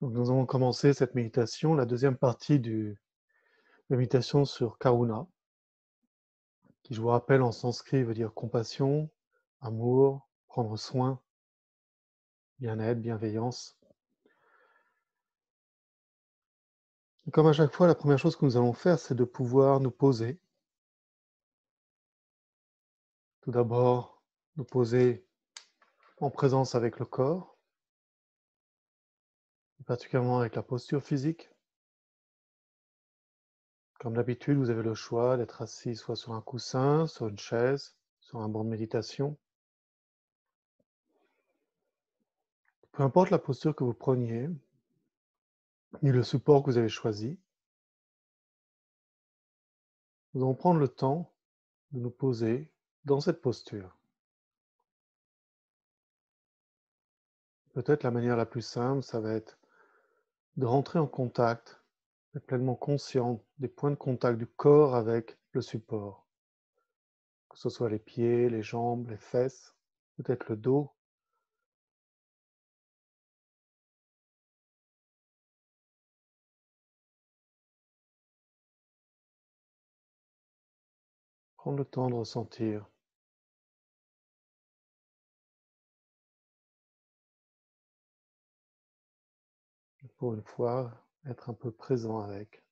Donc, nous allons commencer cette méditation, la deuxième partie de la méditation sur Karuna, qui, je vous rappelle, en sanskrit veut dire compassion, amour, prendre soin, bien-être, bienveillance. Et comme à chaque fois, la première chose que nous allons faire, c'est de pouvoir nous poser. Tout d'abord, nous poser en présence avec le corps, particulièrement avec la posture physique. Comme d'habitude, vous avez le choix d'être assis soit sur un coussin, sur une chaise, sur un banc de méditation. Peu importe la posture que vous preniez, ni le support que vous avez choisi, nous allons prendre le temps de nous poser dans cette posture. Peut-être la manière la plus simple, ça va être de rentrer en contact, d'être pleinement conscient des points de contact du corps avec le support, que ce soit les pieds, les jambes, les fesses, peut-être le dos. Prendre le temps de ressentir. Pour une fois, être un peu présent avec.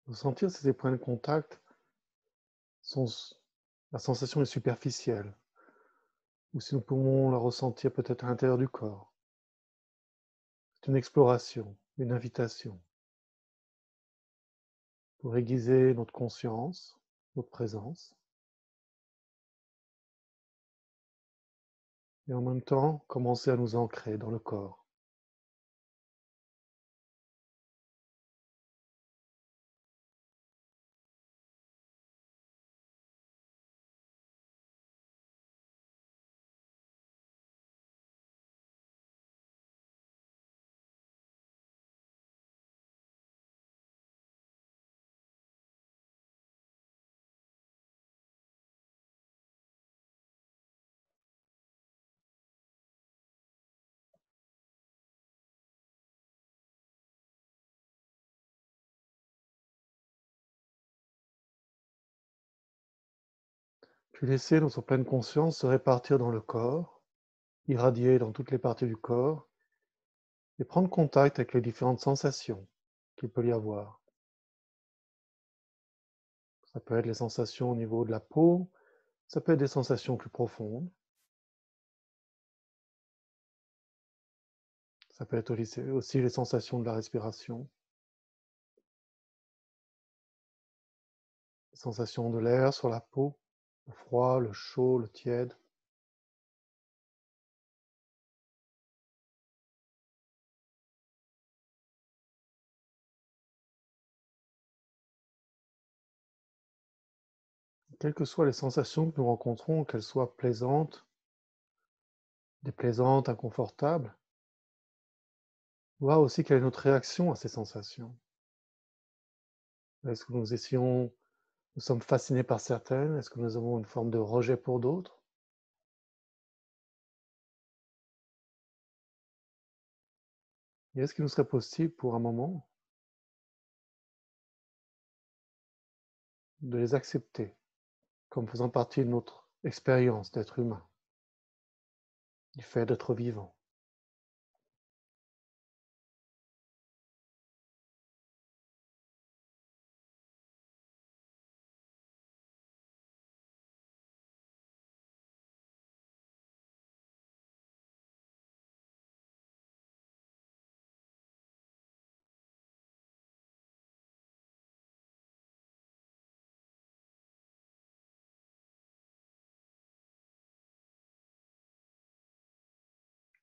Ressentir si ces points de contact sont, la sensation est superficielle, ou si nous pouvons la ressentir peut-être à l'intérieur du corps. C'est une exploration, une invitation pour aiguiser notre conscience, notre présence, et en même temps commencer à nous ancrer dans le corps. Puis laisser notre pleine conscience se répartir dans le corps, irradier dans toutes les parties du corps, et prendre contact avec les différentes sensations qu'il peut y avoir. Ça peut être les sensations au niveau de la peau, ça peut être des sensations plus profondes, ça peut être aussi les sensations de la respiration, les sensations de l'air sur la peau, le froid, le chaud, le tiède. Quelles que soient les sensations que nous rencontrons, qu'elles soient plaisantes, déplaisantes, inconfortables, voir aussi quelle est notre réaction à ces sensations. Est-ce que nous sommes fascinés par certaines? Est-ce que nous avons une forme de rejet pour d'autres? Et est-ce qu'il nous serait possible pour un moment de les accepter comme faisant partie de notre expérience d'être humain, du fait d'être vivant?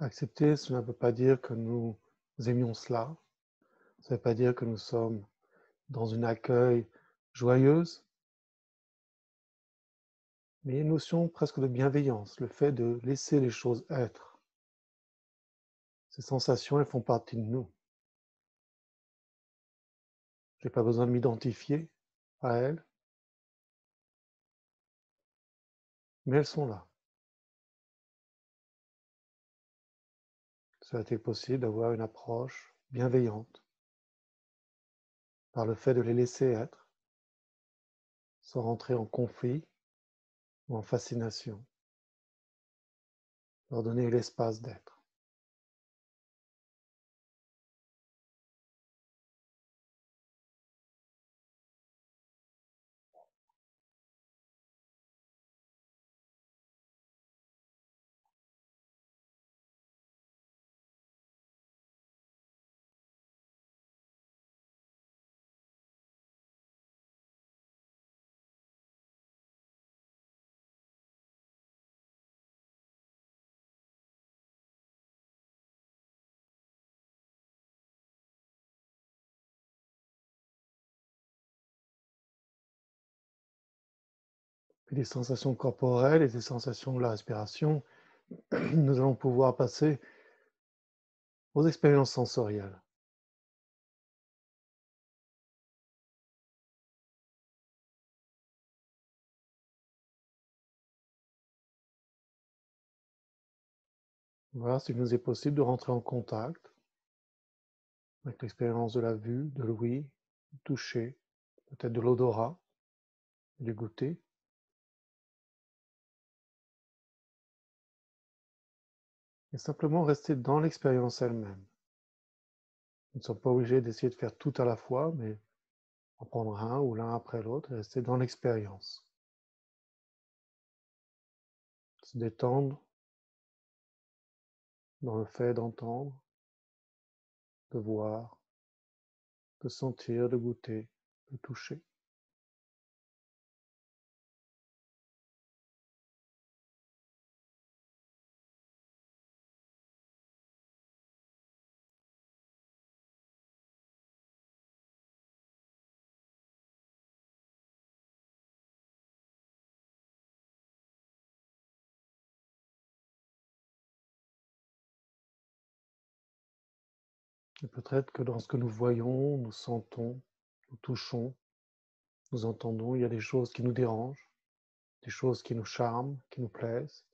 Accepter, cela ne veut pas dire que nous aimions cela, ça ne veut pas dire que nous sommes dans une accueil joyeuse, Mais il y a une notion presque de bienveillance, le fait de laisser les choses être. Ces sensations, elles font partie de nous. J'ai pas besoin de m'identifier à elles, mais elles sont là. Ça a été possible d'avoir une approche bienveillante par le fait de les laisser être, sans rentrer en conflit ou en fascination, leur donner l'espace d'être. Puis les sensations corporelles et les sensations de la respiration, nous allons pouvoir passer aux expériences sensorielles. Voilà, s'il nous est possible de rentrer en contact avec l'expérience de la vue, de l'ouïe, du toucher, peut-être de l'odorat, du goûter, et simplement rester dans l'expérience elle-même. Nous ne sommes pas obligés d'essayer de faire tout à la fois, mais en prendre un ou l'un après l'autre et rester dans l'expérience. Se détendre dans le fait d'entendre, de voir, de sentir, de goûter, de toucher. Et peut-être que dans ce que nous voyons, nous sentons, nous touchons, nous entendons, il y a des choses qui nous dérangent, des choses qui nous charment, qui nous plaisent.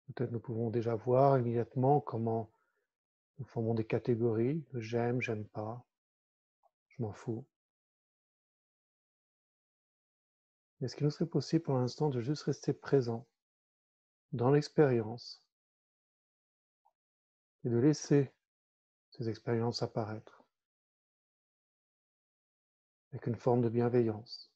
Peut-être nous pouvons déjà voir immédiatement comment nous formons des catégories de j'aime, j'aime pas, je m'en fous. Est-ce qu'il nous serait possible pour l'instant de juste rester présent dans l'expérience et de laisser ces expériences apparaître avec une forme de bienveillance?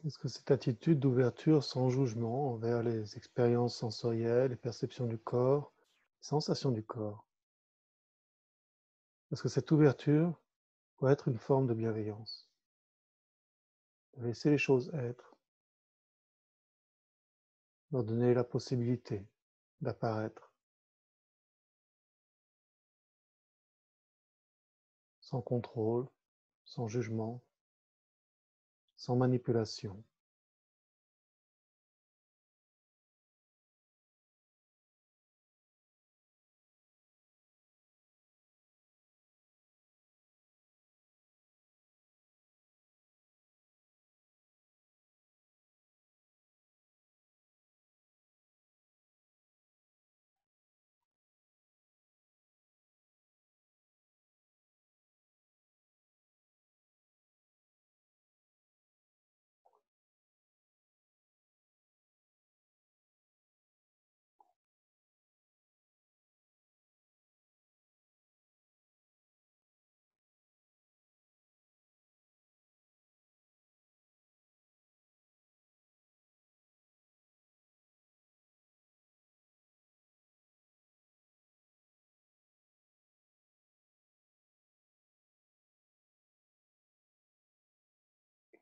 Est-ce que cette attitude d'ouverture sans jugement envers les expériences sensorielles, les perceptions du corps, les sensations du corps, est-ce que cette ouverture peut être une forme de bienveillance, de laisser les choses être, leur donner la possibilité d'apparaître sans contrôle, sans jugement, sans manipulation?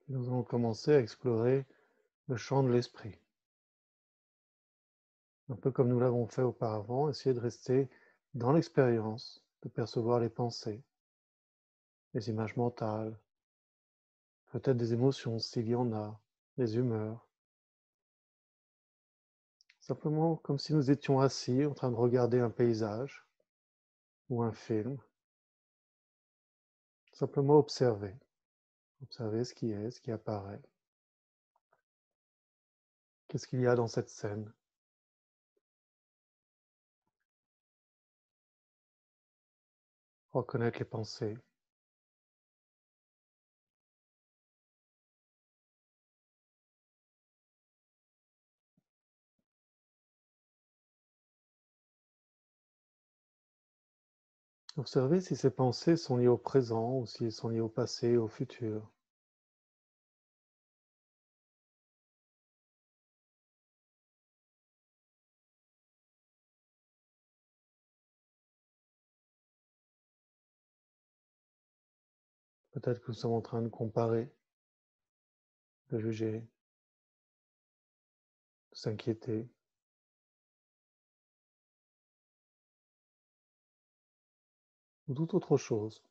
Nous allons commencer à explorer le champ de l'esprit. Un peu comme nous l'avons fait auparavant, essayer de rester dans l'expérience, de percevoir les pensées, les images mentales, peut-être des émotions s'il y en a, des humeurs. Simplement comme si nous étions assis en train de regarder un paysage ou un film. Simplement observer, observer ce qui est, ce qui apparaît. Qu'est-ce qu'il y a dans cette scène? Reconnaître les pensées. Observer si ces pensées sont liées au présent ou si elles sont liées au passé, au futur. Peut-être que nous sommes en train de comparer, de juger, de s'inquiéter, ou toute autre chose.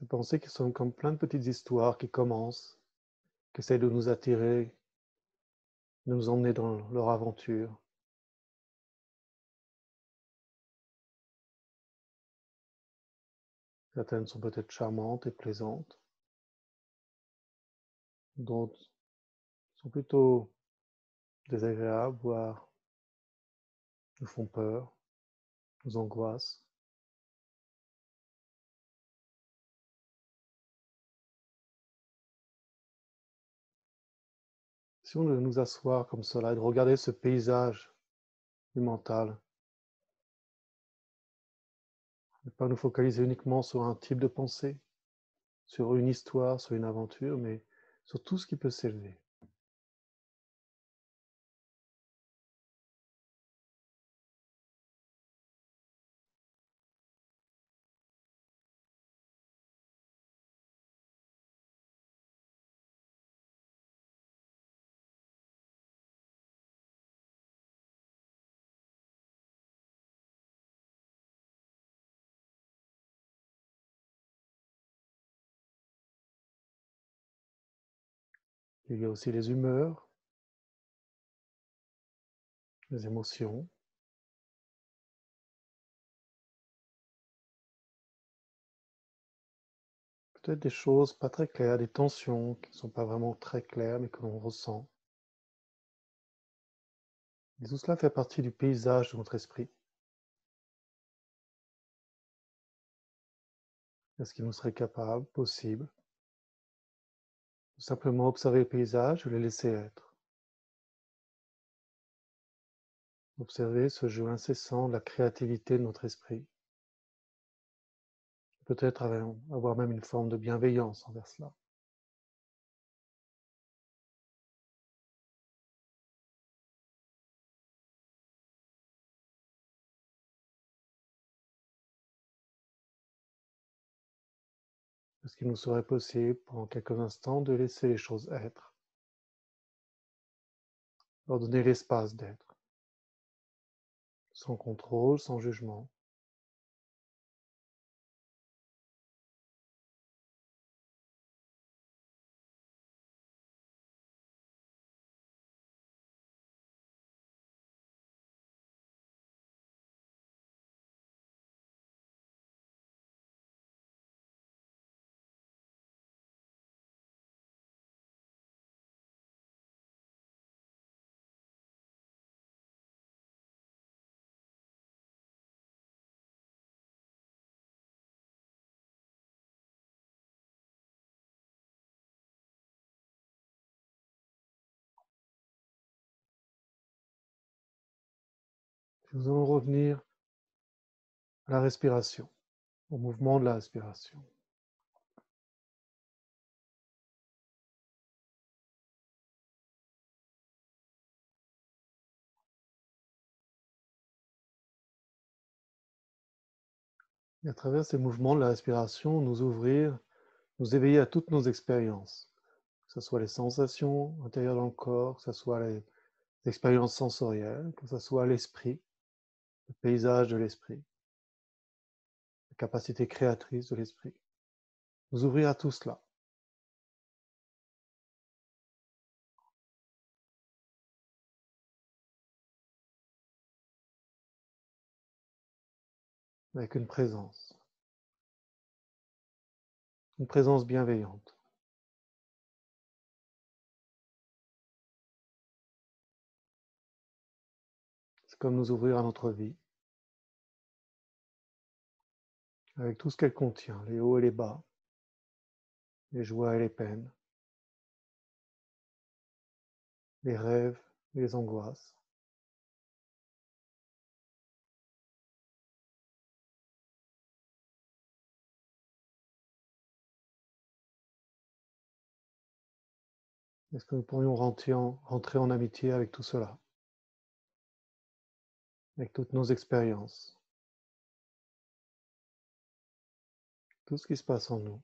Ces pensées qui sont comme plein de petites histoires qui commencent, qui essayent de nous attirer, de nous emmener dans leur aventure. Certaines sont peut-être charmantes et plaisantes, d'autres sont plutôt désagréables, voire nous font peur, nous angoissent. Si on veut nous asseoir comme cela et de regarder ce paysage du mental, ne pas nous focaliser uniquement sur un type de pensée, sur une histoire, sur une aventure, mais sur tout ce qui peut s'élever. Il y a aussi les humeurs, les émotions, peut-être des choses pas très claires, des tensions qui ne sont pas vraiment très claires mais que l'on ressent. Et tout cela fait partie du paysage de notre esprit. Est-ce qu'il nous serait capable, possible, de simplement observer le paysage et le laisser être? Observer ce jeu incessant de la créativité de notre esprit. Peut-être avoir même une forme de bienveillance envers cela. Est-ce qu'il nous serait possible, pendant quelques instants, de laisser les choses être, leur donner l'espace d'être, sans contrôle, sans jugement? Nous allons revenir à la respiration, au mouvement de la respiration. Et à travers ces mouvements de la respiration, nous ouvrir nous éveiller à toutes nos expériences, que ce soit les sensations intérieures dans le corps, que ce soit les expériences sensorielles, que ce soit l'esprit, le paysage de l'esprit, la capacité créatrice de l'esprit. Nous ouvrir à tout cela. Avec une présence bienveillante. C'est comme nous ouvrir à notre vie, avec tout ce qu'elle contient, les hauts et les bas, les joies et les peines, les rêves et les angoisses. Est-ce que nous pourrions rentrer en amitié avec tout cela, avec toutes nos expériences, tout ce qui se passe en nous?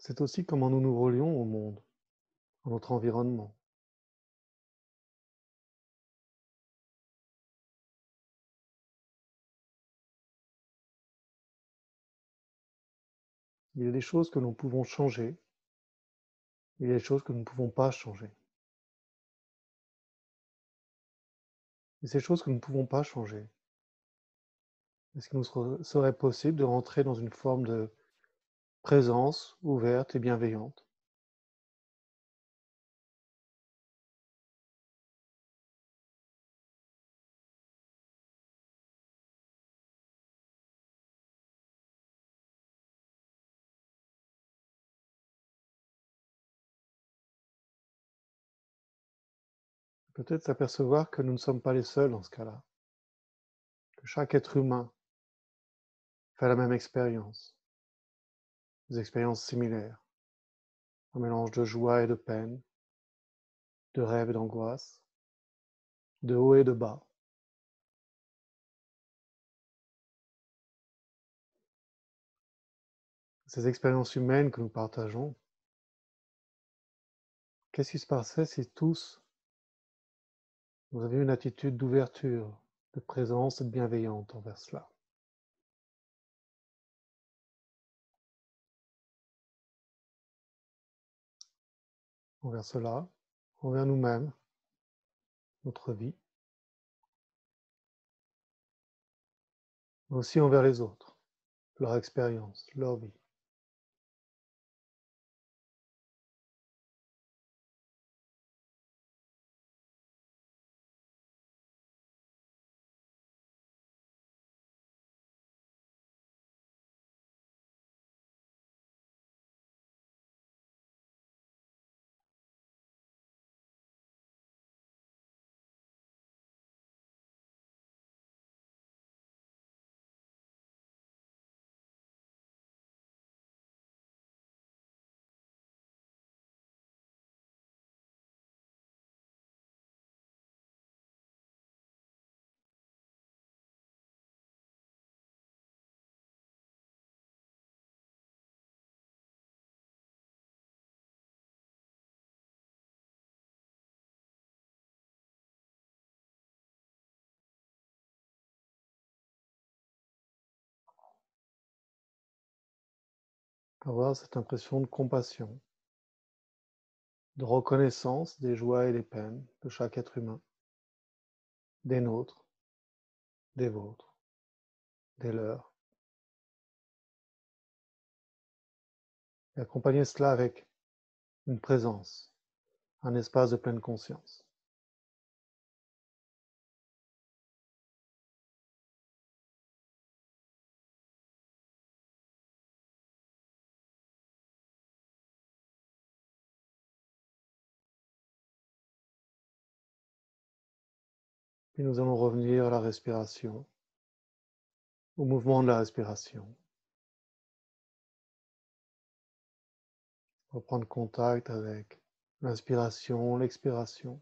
C'est aussi comment nous nous relions au monde, à notre environnement. Il y a des choses que nous pouvons changer, il y a des choses que nous ne pouvons pas changer. Et ces choses que nous ne pouvons pas changer, est-ce qu'il nous serait possible de rentrer dans une forme de présence ouverte et bienveillante? Peut-être s'apercevoir que nous ne sommes pas les seuls dans ce cas-là, que chaque être humain fait la même expérience, des expériences similaires, un mélange de joie et de peine, de rêve et d'angoisse, de haut et de bas. Ces expériences humaines que nous partageons, qu'est-ce qui se passerait si tous nous avions une attitude d'ouverture, de présence et de bienveillante envers cela, envers cela, envers nous-mêmes, notre vie, mais aussi envers les autres, leur expérience, leur vie. Avoir cette impression de compassion, de reconnaissance des joies et des peines de chaque être humain, des nôtres, des vôtres, des leurs, et accompagner cela avec une présence, un espace de pleine conscience. Puis nous allons revenir à la respiration, au mouvement de la respiration. Reprendre contact avec l'inspiration, l'expiration.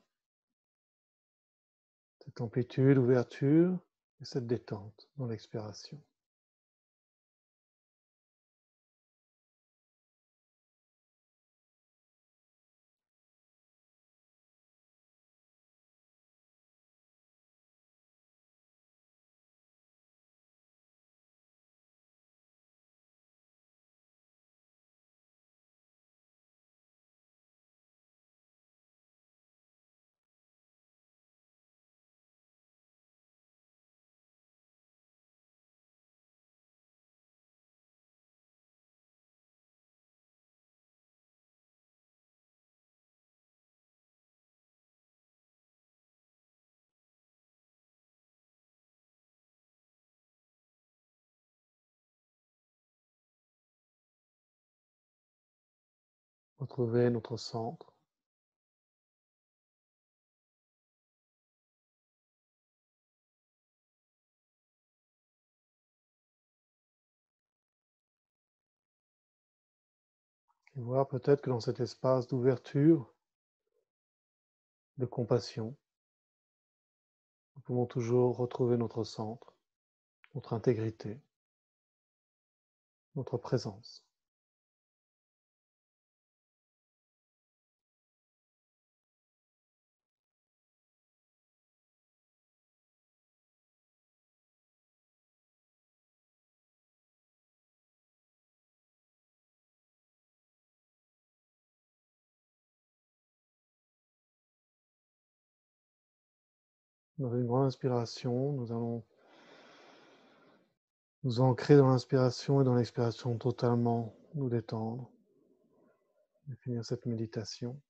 Cette amplitude, ouverture et cette détente dans l'expiration. Retrouver notre centre. Et voir peut-être que dans cet espace d'ouverture, de compassion, nous pouvons toujours retrouver notre centre, notre intégrité, notre présence. Dans une grande inspiration, nous allons nous ancrer dans l'inspiration et dans l'expiration totalement, nous détendre et finir cette méditation.